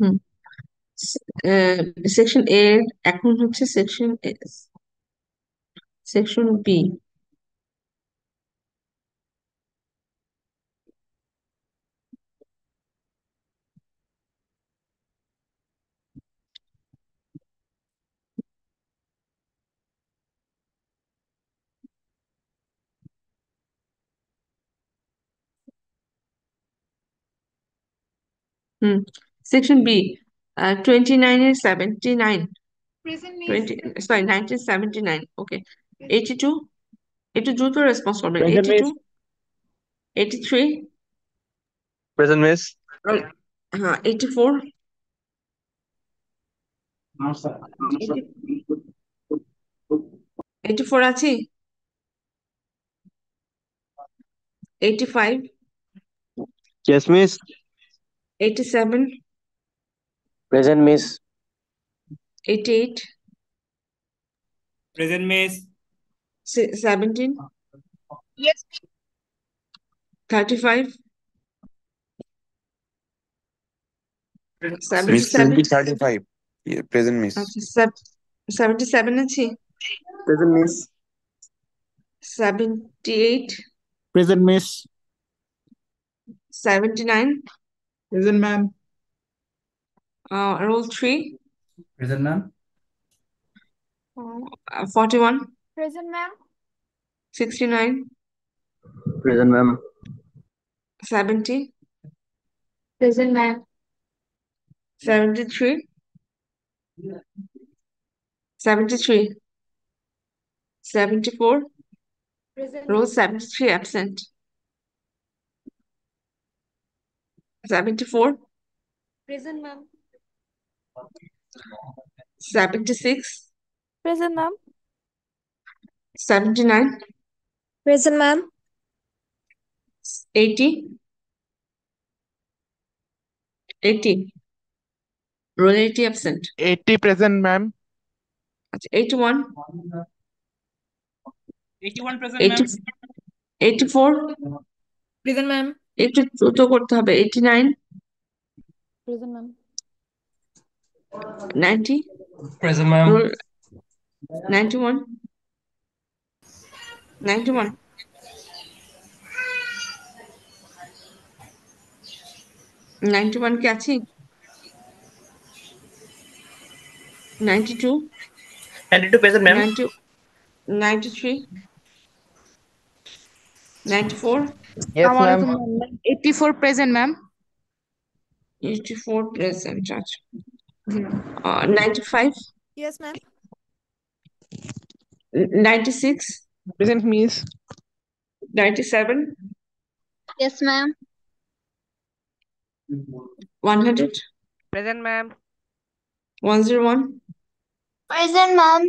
হুম, সেকশন এ এখন হচ্ছে সেকশন বি। হুম, সেকশন বি 29 এর 79, Present, miss. 20 সরি 1979। ওকে, 82, একটু দ্রুত রেসপন্স করবেন। Present 82, miss. 83, present miss. হ্যাঁ 84, 84 আছে? 85, yes miss. 87, present miss. 88, present miss. 17, Yes, 35, miss 77, 35। Present miss. আচ্ছা, 77 আছে, Present miss. 78, Present miss. 79, Present ma'am. roll 3, Present ma'am. 41, Present, ma'am. 69, Present ma'am. 70, Present, ma'am. 73, 73, 74, Present, roll ma'am. 73, absent, 74, Present, ma'am. 76, Present, ma'am. 79, Present, ma'am. 80, 80, roll 80, absent, 80 present ma'am. আচ্ছা, 81, 81 present ma'am. 80, 84, Present, ma'am. একটু দ্রুত করতে হবে, 89, Present, ma'am. 90, Present ma'am. roll 91, 91, 91 কি আছে? 92, 92 present ma'am. 90, 93, 94, Yes, ma'am. Assalamualaikum, ma'am. 84 present, ma'am. 84 present, আচ্ছা, 95, Yes, ma'am. 96, Present miss. 97, Yes, ma'am. 100, Present, ma'am. 101, Present, ma'am.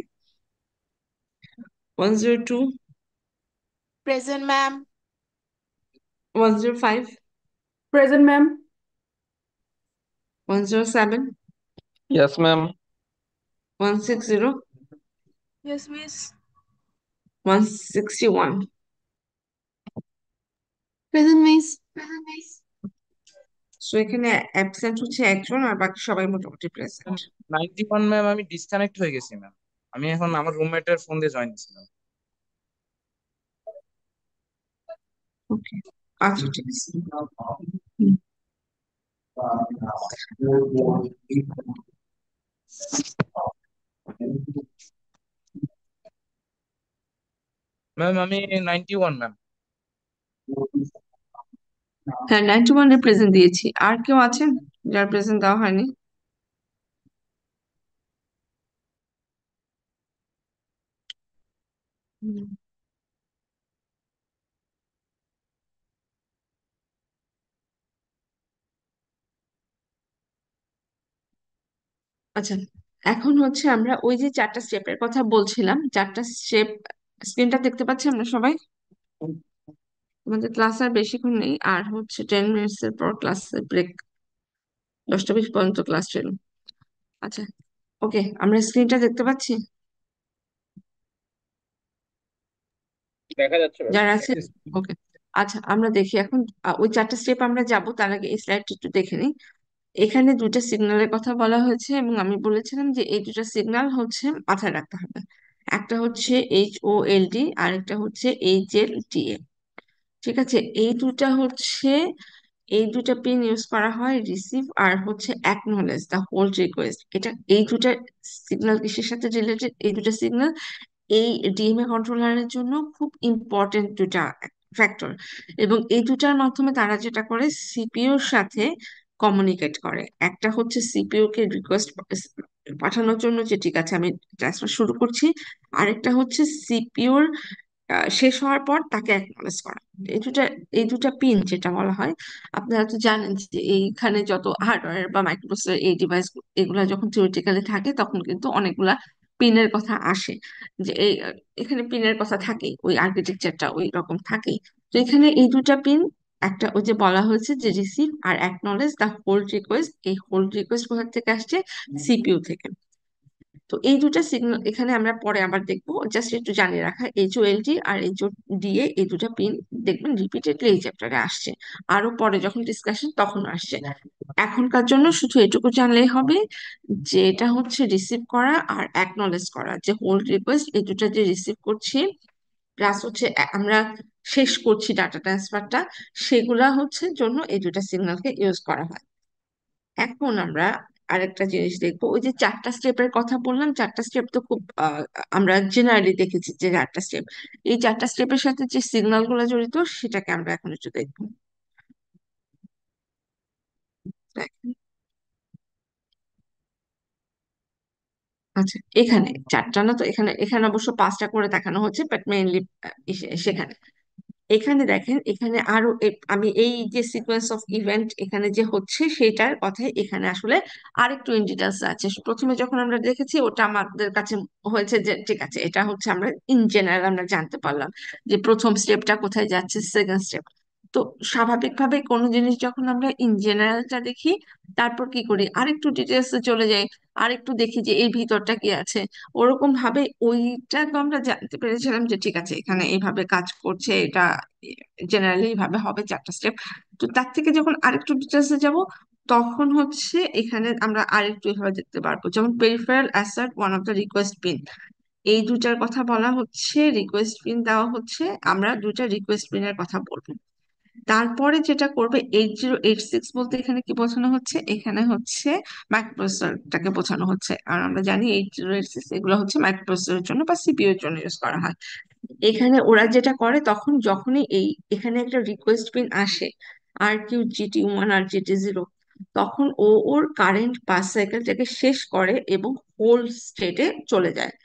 102, Present, ma'am. 105, Present, ma'am. 107, Yes, ma'am. 160, Yes, miss. 161, Present, miss. Present, miss. So এখানে absent হচ্ছে একজন আর বাকি সবাই মোটামুটি present. 91 ma'am আমি disconnect হয়ে গেছি ম্যাম। আমি এখন আমার রুমমেটের ফোন দিয়ে জয়েন ছিলাম। ওকে, আচ্ছা, ঠিক আছে। হুম। ম্যাম আমি 91 ম্যাম। হ্যাঁ, 91 এর প্রেজেন্ট দিয়েছি। আর কেউ আছেন যার প্রেজেন্ট দেওয়া হয়নি? হুম। আচ্ছা, এখন হচ্ছে আমরা ওই যে 4টা স্টেপের কথা বলছিলাম, 4টা স্টেপ স্ক্রিনটা দেখতে পাচ্ছি আমরা সবাই? আমাদের ক্লাস আর বেশিক্ষণ নেই, আর হচ্ছে 10 মিনিটস এর পর ক্লাসের ব্রেক, 10টা 20 পর্যন্ত ক্লাস ছিল। আচ্ছা, ওকে, আমরা স্ক্রিনটা দেখতে পাচ্ছি দেখা যাচ্ছে ম্যাম। যারা আছে? ওকে, আচ্ছা, আমরা দেখি এখন। ওই 4টা স্টেপ আমরা যাব, তার আগে এই স্লাইডটা একটু দেখে নিই। এখানে দুইটা সিগন্যালের কথা বলা হয়েছে এবং আমি বলেছিলাম যে এই দুটা সিগন্যাল হচ্ছে মাথায় রাখতে হবে। একটা হচ্ছে HOLD আর একটা হচ্ছে HLTA। ঠিক আছে, এই দুটা পিন ইউজ করা হয় রিসিভ আর হচ্ছে অ্যাকনলেজ দ্য হোল্ড রিকোয়েস্ট। এই দুটা সিগন্যাল কিসের সাথে রিলেটেড? এই দুটা সিগন্যাল এই ডিএমএ কন্ট্রোলারের জন্য খুব ইম্পর্টেন্ট দুটা ফ্যাক্টর, এবং এই দুটার মাধ্যমে তারা যেটা করে সিপিইউর সাথে কমিউনিকেট করে। একটা হচ্ছে সিপিইউ কে রিকোয়েস্ট পাঠানোর জন্য যে ঠিক আছে আমি ট্রান্সফার শুরু করছি, আরেকটা হচ্ছে সিপিইউর শেষ হওয়ার পর তাকে অ্যাকনলেজ করা। এই দুটা পিন যেটা বলা হয়, আপনারা তো জানেন যে এইখানে যত হার্ডওয়্যার বা মাইক্রোপ্রসেসর এই ডিভাইস এগুলা যখন থিওরিটিক্যালি থাকে তখন কিন্তু অনেকগুলা পিনের কথা আসে, যে এখানে পিনের কথা থাকেই, ওই আর্কিটেকচারটা ওই রকম থাকেই। তো এখানে এই দুটা পিন, একটা ওই যে বলা হয়েছে যে রিসিভ আর অ্যাকনলেজ দ্য হোল্ড রিকোয়েস্ট, এই হোল্ড রিকোয়েস্ট কোথা থেকে আসছে? সিপিইউ থেকে। তো এই দুটা সিগন্যাল এখানে আমরা পরে আবার দেখবো, জাস্ট একটু জানিয়ে রাখা, HOLT আর HODA এই দুটা পিন দেখবেন রিপিটেডলি এই চ্যাপ্টারে আসছে, আরো পরে যখন ডিসকাশন তখন আসছে। এখনকার জন্য শুধু এটুকু জানলেই হবে যে এটা হচ্ছে রিসিভ করা আর অ্যাকনলেজ করা, যে হোল্ড রিকোয়েস্ট এই দুটা যে রিসিভ করছি প্লাস হচ্ছে আমরা শেষ করছি ডাটা ট্রান্সফারটা, সেগুলা হচ্ছে জন্য এই দুটা সিগন্যালকে ইউজ করা হয়। এখন আমরা আরেকটা জিনিস দেখবো, ওই যে 4টা স্টেপের কথা বললাম, 4টা স্টেপ তো খুব আমরা জেনারেলি দেখেছি যে 4টা স্টেপ, এই 4টা স্টেপের সাথে যে সিগন্যাল গুলো জড়িত সেটাকে আমরা এখন একটু দেখবো। দেখেন, আচ্ছা এখানে 4টা না তো, এখানে এখানে অবশ্য 5টা করে দেখানো হচ্ছে, বাট মেইনলি সেখানে এখানে দেখেন, এখানে আরো আমি এই যে সিকোয়েন্স অফ ইভেন্ট এখানে যে হচ্ছে সেটার কথাই এখানে আসলে আরেকটু ইন ডিটেলস আছে। প্রথমে যখন আমরা দেখেছি ওটা আমাদের কাছে হয়েছে যে ঠিক আছে, এটা হচ্ছে আমরা ইন জেনারেল আমরা জানতে পারলাম যে প্রথম স্টেপটা কোথায় যাচ্ছে, সেকেন্ড স্টেপ। তো স্বাভাবিকভাবে কোনো জিনিস যখন আমরা ইন জেনারেলটা দেখি, তারপর কি করি আরেকটু ডিটেলসে চলে যাই, আরেকটু দেখি যে এই ভিতরটা কি আছে। ওরকম ভাবে ওইটা তো আমরা জানতে পেরেছিলাম যে ঠিক আছে এখানে এইভাবে কাজ করছে, এটা জেনারেলি এইভাবে হবে 4টা স্টেপ। তো তার থেকে যখন আরেকটু ডিটেলসে যাব, তখন হচ্ছে এখানে আমরা আরেকটু এভাবে দেখতে পারবো, যেমন peripheral assert one of the request pin, এই দুটার কথা বলা হচ্ছে, রিকোয়েস্ট পিন দেওয়া হচ্ছে, আমরা দুটা রিকোয়েস্ট পিনের কথা বলবো। তারপরে যেটা করবে 8086 বলতে এখানে কি বোঝানো হচ্ছে, এখানে হচ্ছে মাইক্রোপ্রসেসরটাকে বোঝানো হচ্ছে, আর আমরা জানি 8086 এগুলো হচ্ছে মাইক্রোপ্রসেসরের জন্য বা সিপিইউ এর জন্য ইউজ করা হয়। এখানে ওরা যেটা করে, তখন যখনই এখানে একটা রিকোয়েস্ট পিন আসে RQ GT1 আর GT0, তখন ও ওর কারেন্ট পাস সাইকেলটাকে শেষ করে এবং হোল স্টেটে চলে যায়।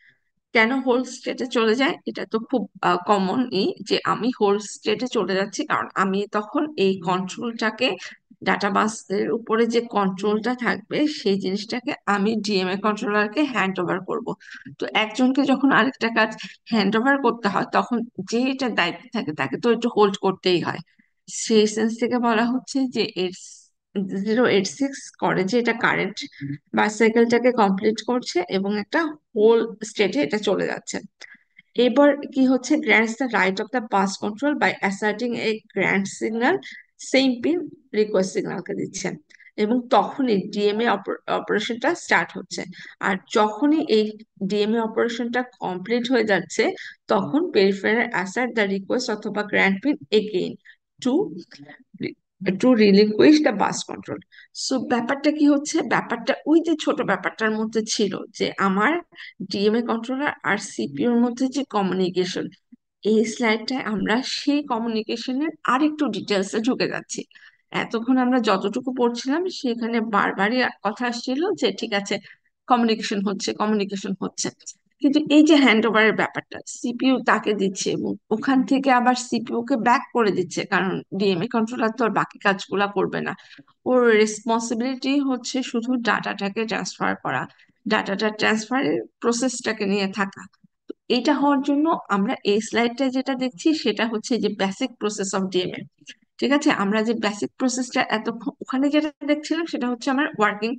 কেন হোল স্টেটে চলে যায়, এটা তো খুব কমনই যে আমি হোল স্টেটে চলে যাচ্ছি, কারণ আমি তখন এই কন্ট্রোলটাকে, ডাটা বাসের উপরে যে কন্ট্রোলটা থাকবে সেই জিনিসটাকে আমি ডিএমএ কন্ট্রোলারকে হ্যান্ড ওভার করবো। তো একজনকে যখন আরেকটা কাজ হ্যান্ড ওভার করতে হয়, তখন যে এটা দায়িত্ব থাকে তাকে তো একটু হোল্ড করতেই হয়। সেই সেন্স থেকে বলা হচ্ছে যে 8086 করে যে এটা কারেন্ট বাইসাইকেলটাকে কমপ্লিট করছে এবং একটা হোল স্টেটে এটা চলে যাচ্ছে। এবার কি হচ্ছে, grants the right of the bus control by asserting a grant signal, same pin request সিগন্যালকে দিচ্ছে, এবং তখনই ডিএমএ অপারেশনটা স্টার্ট হচ্ছে। আর যখনই এই ডিএমএ অপারেশনটা কমপ্লিট হয়ে যাচ্ছে, তখন পেরিফেরাল অ্যাসার্ট দ্য রিকোয়েস্ট অথবা grant pin again to to relinquish the bus control. So ব্যাপারটা কি হচ্ছে, ব্যাপারটা ওই যে ছোট ব্যাপারটার মধ্যে ছিল যে আমার ডিএমএ কন্ট্রোলার আর সিপিইউর মধ্যে যে কমিউনিকেশন, এই স্লাইডটায় আমরা সেই কমিউনিকেশনের আরেকটু ডিটেলসে ঢুকে যাচ্ছি। এতক্ষণ আমরা যতটুকু পড়ছিলাম সেখানে বারবারই কথা আসছিল যে ঠিক আছে কমিউনিকেশন হচ্ছে, কমিউনিকেশন হচ্ছে, কিন্তু এই যে হ্যান্ড ওভারের ব্যাপারটা সিপিইউ তাকে দিচ্ছে এবং ওখান থেকে আবার সিপিইউ কে ব্যাক করে দিচ্ছে, কারণ ডিএমএ কন্ট্রোলার তো আর বাকি কাজগুলা করবে না, ওর রেসপন্সিবিলিটি হচ্ছে শুধু ডাটাটাকে ট্রান্সফার করা, ডাটাটা ট্রান্সফারের প্রসেসটাকে নিয়ে থাকা। এটা হওয়ার জন্য আমরা এই স্লাইডটা যেটা দেখছি সেটা হচ্ছে যে বেসিক প্রসেস অফ ডিএমএ। ঠিক আছে, আমরা যে বেসিক প্রসেসটা এতক্ষণ ওখানে যেটা দেখছিলাম সেটা হচ্ছে আমার ওয়ার্কিং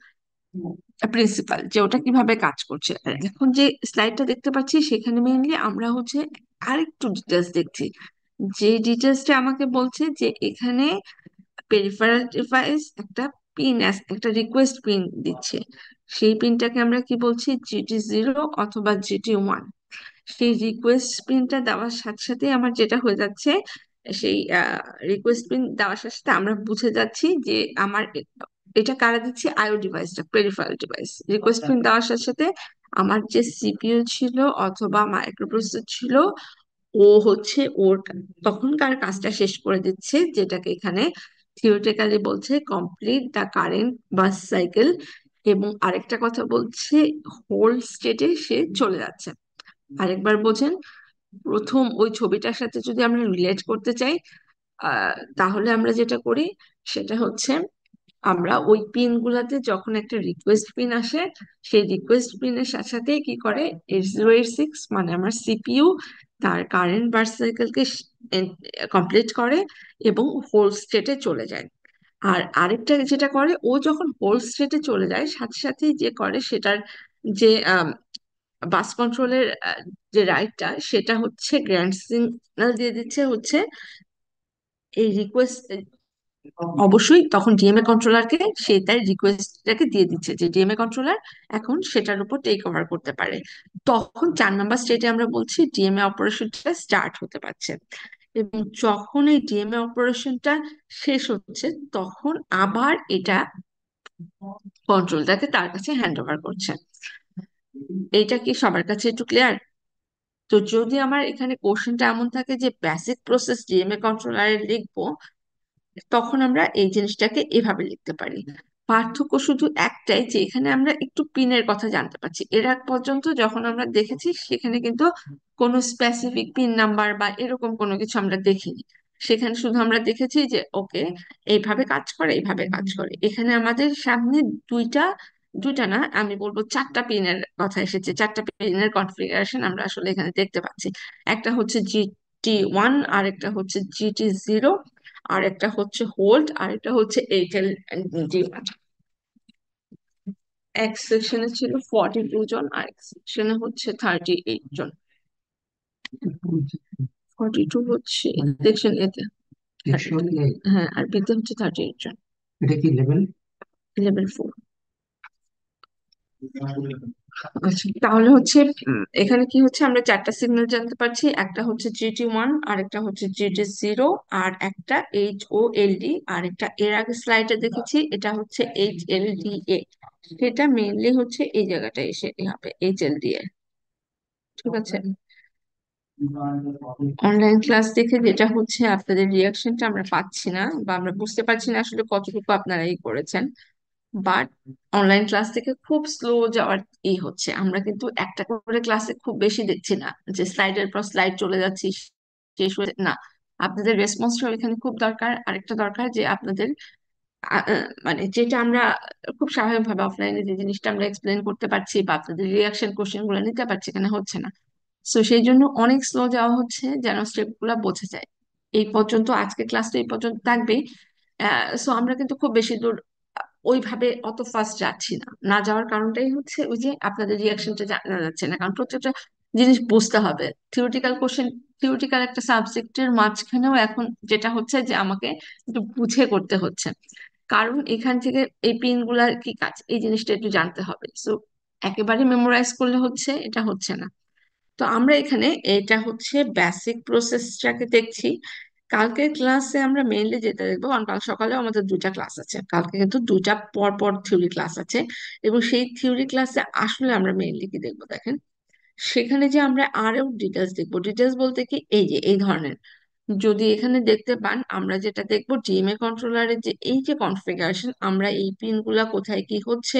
প্রিন্সিপাল, যে ওটা কিভাবে কাজ করছে। আর এখন যে স্লাইডটা দেখতে পাচ্ছি সেখানে মেইনলি আমরা হচ্ছে আরেকটু ডিটেলস দেখছি, যে ডিটেলসটা আমাকে বলছে যে এখানে পেরিফেরাল ডিভাইস একটা পিন, একটা রিকোয়েস্ট পিন দিচ্ছে, সেই পিনটাকে আমরা কি বলছি, GT0 অথবা GT1। সেই রিকোয়েস্ট পিনটা দেওয়ার সাথে সাথে আমার যেটা হয়ে যাচ্ছে, সেই রিকোয়েস্ট পিন দেওয়ার সাথে সাথে আমরা বুঝে যাচ্ছি যে আমার এটা কারা দিচ্ছে, আইও ডিভাইসটা, পেরিফেরাল ডিভাইস রিকোয়েস্ট পিন দেওয়ার সাথে সাথে আমার যে সিপিইউ ছিল অথবা মাইক্রোপ্রসেসর ছিল, ও হচ্ছে ওর তখনকার কাজটা শেষ করে দিচ্ছে, যেটাকে এখানে থিওরিটিক্যালি বলছে complete the current bus cycle, এবং আরেকটা কথা বলছে হোল স্টেটে সে চলে যাচ্ছে। আরেকবার বোঝেন, প্রথম ওই ছবিটার সাথে যদি আমরা রিলেট করতে চাই, তাহলে আমরা যেটা করি সেটা হচ্ছে আমরা ওই পিন গুলাতে যখন একটা রিকোয়েস্ট পিন আসে, সেই রিকোয়েস্ট পিনের সাথে সাথে কি করে 8086 মানে আমার সিপিইউ তার কারেন্ট বার্স্ট সাইকেলকে কমপ্লিট করে এবং হোল স্টেটে চলে যায়। আর আরেকটা যেটা করে, ও যখন হোল স্টেটে চলে যায় সাথে সাথে যে করে সেটার যে বাস কন্ট্রোলের যে রাইটটা সেটা হচ্ছে গ্র্যান্ড সিগন্যাল দিয়ে দিচ্ছে হচ্ছে এই রিকোয়েস্ট, অবশ্যই তখন ডিএমএ কন্ট্রোলারকে সে তার রিকোয়েস্টটাকে দিয়ে দিচ্ছে যে ডিএমএ কন্ট্রোলার এখন সেটার উপর টেক ওভার করতে পারে। তখন 4 নম্বর স্টেটে আমরা বলছি ডিএমএ অপারেশনটা স্টার্ট হতে পারছে, এবং যখন এই ডিএমএ অপারেশনটা শেষ হচ্ছে তখন আবার এটা কন্ট্রোলটাকে তার কাছে হ্যান্ড ওভার করছে। এইটা কি সবার কাছে একটু ক্লিয়ার? তো যদি আমার এখানে কোশ্চেনটা এমন থাকে যে বেসিক প্রসেস ডিএমএ কন্ট্রোলারে লিখবো, তখন আমরা এই জিনিসটাকে এভাবে লিখতে পারি। পার্থক্য শুধু একটাই যে এখানে আমরা একটু পিনের কথা জানতে পারছি, এর আগ পর্যন্ত যখন আমরা দেখেছি সেখানে কিন্তু কোনো স্পেসিফিক পিন নাম্বার বা এরকম কোনো কিছু আমরা দেখিনি। সেখানে শুধু আমরা দেখেছি যে ওকে এইভাবে কাজ করে, এইভাবে কাজ করে। এখানে আমাদের সামনে দুইটা, দুইটা না আমি বলবো 4টা পিনের কথা এসেছে, 4টা পিনের কনফিগারেশন আমরা আসলে এখানে দেখতে পাচ্ছি। একটা হচ্ছে GT1, আর একটা হচ্ছে GT0, আর একটা হচ্ছে হোল্ড, আর একটা হচ্ছে HLD1। এক সেকশনে ছিল 42 জন, আর এক সেকশনে হচ্ছে 38 জন। 42 হচ্ছে সেকশন এতে, হ্যাঁ, আর বিতে হচ্ছে 38 জন। এটা কি লেভেল? লেভেল 4। আচ্ছা, তাহলে হচ্ছে এখানে কি হচ্ছে আমরা 4টা সিগন্যাল জানতে পারছি, একটা হচ্ছে GT1, আর একটা হচ্ছে GT0, আর একটা HOLD, আর একটা এর আগে স্লাইডে দেখেছি এটা হচ্ছে HLDA। সেটা মেইনলি হচ্ছে এই জায়গাটায় এসে হবে HLDA। ঠিক আছে, অনলাইন ক্লাস দেখে যেটা হচ্ছে আপনাদের রিয়াকশনটা আমরা পাচ্ছি না, বা আমরা বুঝতে পারছি না আসলে কতটুকু আপনারা এই করেছেন। বাট অনলাইন ক্লাস থেকে খুব স্লো যাওয়ার হচ্ছে, আমরা কিন্তু একটা করে ক্লাসে খুব বেশি দেখছি না যে স্লাইডের পর স্লাইড চলে যাচ্ছি, শেষ হয়ে না। আপনাদের রেসপন্সটা এখানে খুব দরকার। আরেকটা দরকার যে আপনাদের মানে যেটা আমরা খুব স্বাভাবিকভাবে অফলাইনে যে জিনিসটা আমরা এক্সপ্লেন করতে পারছি বা আপনাদের রিয়াকশন কোশ্চেন গুলো নিতে পারছি, এখানে হচ্ছে না। সো সেই জন্য অনেক স্লো যাওয়া হচ্ছে যেন স্টেপ গুলা বোঝা যায়। এই পর্যন্ত আজকে ক্লাসটা এই পর্যন্ত থাকবে। সো আমরা কিন্তু খুব বেশি দূর ওইভাবে অত ফাস্ট যাচ্ছি না। না যাওয়ার কারণটাই হচ্ছে ওই যে আপনাদের রিয়াকশনটা জানা যাচ্ছে না, কারণ প্রত্যেকটা জিনিস বুঝতে হবে। থিওরিটিক্যাল কোশ্চেন, থিওরিটিক্যাল একটা সাবজেক্টের মাঝখানেও এখন যেটা হচ্ছে যে আমাকে একটু বুঝে করতে হচ্ছে, কারণ এখান থেকে এই পিন গুলার কি কাজ এই জিনিসটা একটু জানতে হবে। সো একেবারে মেমোরাইজ করলে হচ্ছে এটা হচ্ছে না। তো আমরা এখানে এটা হচ্ছে বেসিক প্রসেসটাকে দেখছি। কালকের ক্লাসে আমরা মেইনলি যেটা দেখবো, কারণ কাল সকালেও আমাদের 2টা ক্লাস আছে, কালকে কিন্তু 2টা পর পর থিওরি ক্লাস আছে। এবং সেই থিওরি ক্লাসে আসলে আমরা মেইনলি কি দেখবো দেখেন, সেখানে যে আমরা আরো ডিটেলস দেখবো। ডিটেলস বলতে কি এই যে এই ধরনের, যদি এখানে দেখতে পান আমরা যেটা দেখবো ডিএমএ কন্ট্রোলারের যে এই যে কনফিগারেশন, আমরা এই পিন গুলা কোথায় কি হচ্ছে,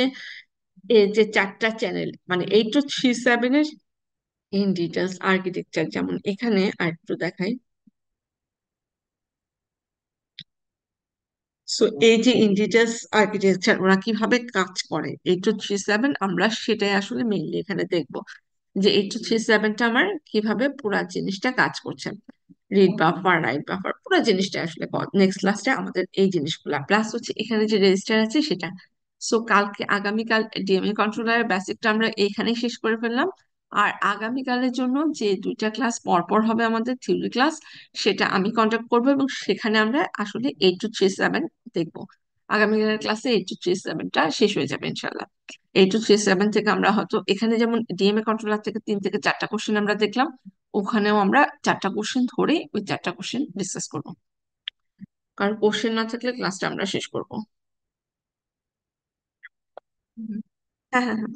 এই যে 4টা চ্যানেল মানে 8 to 3 7 এর ইন ডিটেলস আর্কিটেকচার, যেমন এখানে আর একটু দেখাই। সো এই যে ইন ডিটেলস আর্কিটেকচার ওরা কিভাবে কাজ করে 8 to 3 7, আমরা সেটাই আসলে মেইনলি এখানে দেখবো যে 8 to 3 7টা আমার কিভাবে পুরা জিনিসটা কাজ করছে। রিড বাফার, রাইট বাফার, পুরো জিনিসটা আসলে নেক্সট ক্লাসে আমাদের এই জিনিসগুলা প্লাস হচ্ছে এখানে যে রেজিস্টার আছে সেটা। সো কালকে আগামীকাল ডিএমএ কন্ট্রোলারের বেসিকটা আমরা এইখানেই শেষ করে ফেললাম। আর আগামীকালের জন্য যে 2টা ক্লাস পর পর হবে আমাদের থিওরি ক্লাস, সেটা আমি কন্ডাক্ট করবো, এবং সেখানে আমরা আসলে 8 to 3 7 দেখবো। আগামীকালের ক্লাসে 8 to 3 7টা শেষ হয়ে যাবে ইনশাল্লাহ। 8 to 3 7 থেকে আমরা হয়তো এখানে যেমন ডিএমএ কন্ট্রোলার থেকে 3 থেকে 4টা কোশ্চেন আমরা দেখলাম, ওখানেও আমরা 4টা কোশ্চেন ধরে ওই 4টা কোশ্চেন ডিসকাস করবো, কারণ কোশ্চেন না থাকলে ক্লাসটা আমরা শেষ করবো। হুম। হ্যাঁ, হ্যাঁ, হ্যাঁ।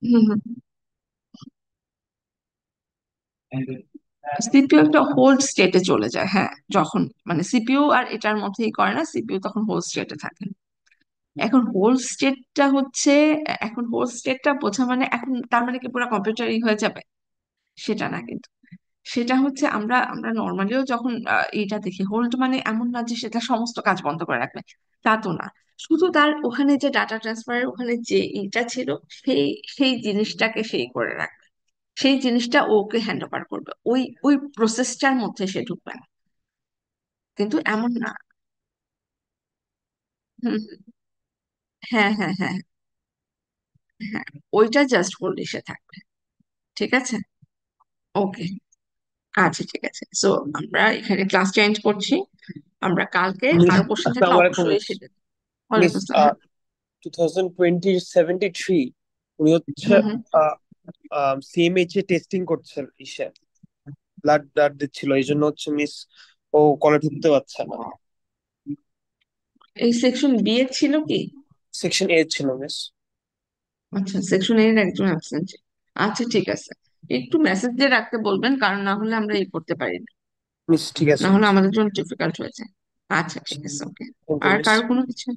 হুম, হুম। সিপিইউ একটা হোল্ড স্টেটে চলে যায়, হ্যাঁ, যখন মানে সিপিইউ আর এটার মধ্যেই করে না, সিপিইউ তখন হোল্ড স্টেটে থাকে। এখন হোল স্টেটটা হচ্ছে, এখন হোল স্টেটটা বোঝা মানে এখন তার মানে কি পুরো কম্পিউটারই হয়ে যাবে, সেটা না কিন্তু। সেটা হচ্ছে আমরা আমরা নর্মালিও যখন এটা দেখি, হোল্ড মানে এমন না যে সেটা সমস্ত কাজ বন্ধ করে রাখবে, তা তো না। শুধু তার ওখানে যে ডাটা ট্রান্সফারের ওখানে যে এটা ছিল, সেই সেই জিনিসটাকে সেই করে রাখবে, সেই জিনিসটা ওকে হ্যান্ড ওভার করবে, ওই ওই প্রসেসটার মধ্যে সে ঢুকবে না, কিন্তু এমন না। হুম, হ্যাঁ হ্যাঁ হ্যাঁ হ্যাঁ, ওইটা জাস্ট হোল্ডিশে থাকবে। ঠিক আছে, ওকে, আচ্ছা ঠিক আছে। সো আমরা এখানে ক্লাস চেঞ্জ করছি। আমরা কালকে মিস, কারো কোশ্চেন থাকলে আসসালামু আলাইকুম অবশ্যই মিস। সেটা। মিস ওয়ালাইকুম আসসালাম। হ্যাঁ। 2020-73 উনি হচ্ছে হুম হুম। সিএমএইচ এ টেস্টিং করছেন, ব্লাড ব্লাড দিচ্ছিল, এই জন্য হচ্ছে মিস ও কলে ঢুকতে পারছে না। এই সেকশন বি এর ছিল কি? সেকশন এ ছিল মিস। আচ্ছা, সেকশন এর একজন অ্যাবসেন্ট। আচ্ছা ঠিক আছে, একটু মেসেজ দিয়ে রাখতে বলবেন, কারণ না হলে আমরা এই করতে পারি না। মিস ঠিক আছে না হলে মিস। আমাদের জন্য ডিফিকাল্ট হয়ে যায়। আচ্ছা ঠিক আছে, ওকে। থ্যাংক ইউ আর মিস। কারো কোনো কিছু?